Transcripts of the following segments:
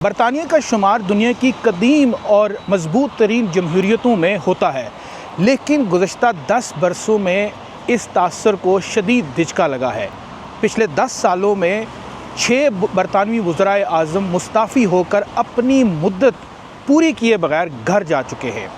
बरतानिया का शुमार दुनिया की कदीम और मजबूत तरीन जमहूरियतों में होता है, लेकिन गुज़श्ता 10 बरसों में इस तासर को शदीद धिचका लगा है। पिछले 10 सालों में 6 बरतानवी वज़राए आज़म मुस्ताफ़ी होकर अपनी मुद्दत पूरी किए बगैर घर जा चुके हैं।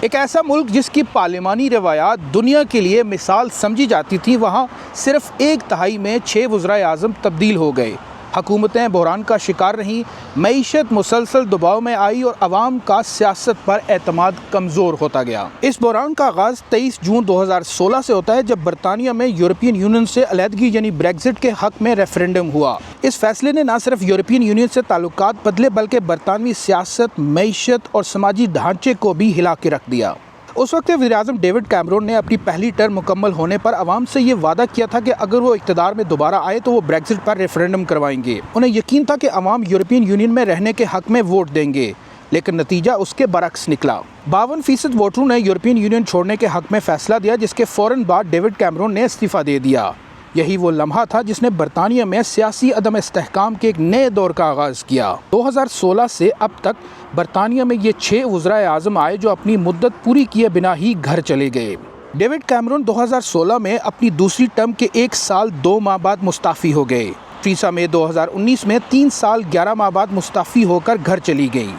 एक ऐसा मुल्क जिसकी पार्लिमानी रवायात दुनिया के लिए मिसाल समझी जाती थी, वहाँ सिर्फ 1/3 में 6 वज़राए आज़म तब्दील हो गए। हुकूमतें बहरान का शिकार रहीं, मईशत मुसलसल दबाव में आई और अवाम का सियासत पर एतमाद कमज़ोर होता गया। इस बहरान का आगाज़ 23 जून 2016 से होता है, जब बरतानिया में यूरोपियन यूनियन से अलहदगी यानी ब्रेग्जिट के हक़ में रेफरेंडम हुआ। इस फैसले ने न सिर्फ यूरोपियन यूनियन से ताल्लुकात बदले, बल्कि बरतानवी सियासत, मईशत और समाजी ढांचे को भी हिला के रख दिया। उस वक्त वज़ीर-ए-आज़म डेविड कैमरून ने अपनी पहली टर्म मुकम्मल होने पर अवाम से ये वादा किया था कि अगर वो इक़्तिदार में दोबारा आए तो वो ब्रेग्जिट पर रेफरेंडम करवाएंगे। उन्हें यकीन था कि अवाम यूरोपियन यूनियन में रहने के हक़ में वोट देंगे, लेकिन नतीजा उसके बरक्स निकला। 52% वोटरों ने यूरोपियन यूनियन छोड़ने के हक़ में फ़ैसला दिया, जिसके फ़ौरन बाद डेविड कैमरून ने इस्तीफ़ा दे दिया। यही वो लम्हा था जिसने बरतानिया में सियासी अदम इस्तेहकाम के एक नए दौर का आगाज़ किया। 2016 से अब तक बरतानिया में ये 6 वज़राए आज़म आए जो अपनी मुद्दत पूरी किए बिना ही घर चले गए। डेविड कैमरून 2016 में अपनी दूसरी टर्म के 1 साल 2 माह बाद मुस्ताफ़ी हो गए। थेरेसा मे 2019 में 3 साल 11 माह बाद मुस्ताफ़ी होकर घर चली गई।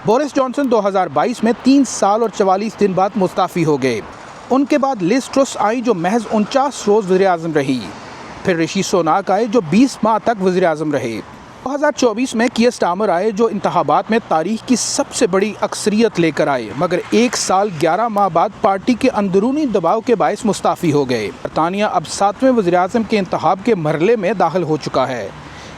बोरिस जॉनसन 2022 में 3 साल और 44 दिन बाद मुस्ताफ़ी हो गए। उनके बाद लिज ट्रुस आई जो महज 49 रोज़ वज़ीर-ए-आज़म रही। फिर ऋषि सुनाक आए जो 20 माह तक वज़ीर-ए-आज़म रहे। 2024 में कीयर स्टारमर आए जो इंतखाबात में तारीख की सबसे बड़ी अक्सरियत लेकर आए, मगर 1 साल 11 माह बाद पार्टी के अंदरूनी दबाव के बायस मुस्ताफ़ी हो गए। बरतानिया अब 7वें वज़ीर-ए-आज़म के इंतखाब के मरहले में दाखिल हो चुका है।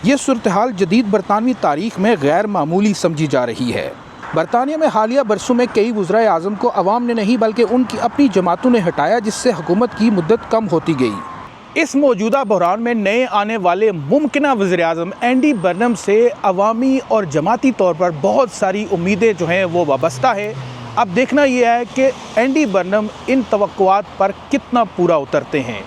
ये सूरत हाल जदीद बरतानवी तारीख में गैर मामूली समझी जा रही है। बरतानिया में हालिया बरसों में कई वज़राए आज़म को अवाम ने नहीं बल्कि उनकी अपनी जमातों ने हटाया, जिससे हुकूमत की मुद्दत कम होती गई। इस मौजूदा बहरान में नए आने वाले मुमकिना वज़ीर-ए-आज़म एंडी बर्नम से अवामी और जमाती तौर पर बहुत सारी उम्मीदें जो हैं वो वाबस्ता है। अब देखना यह है कि एंडी बर्नम इन तवक्कुआत पर कितना पूरा उतरते हैं।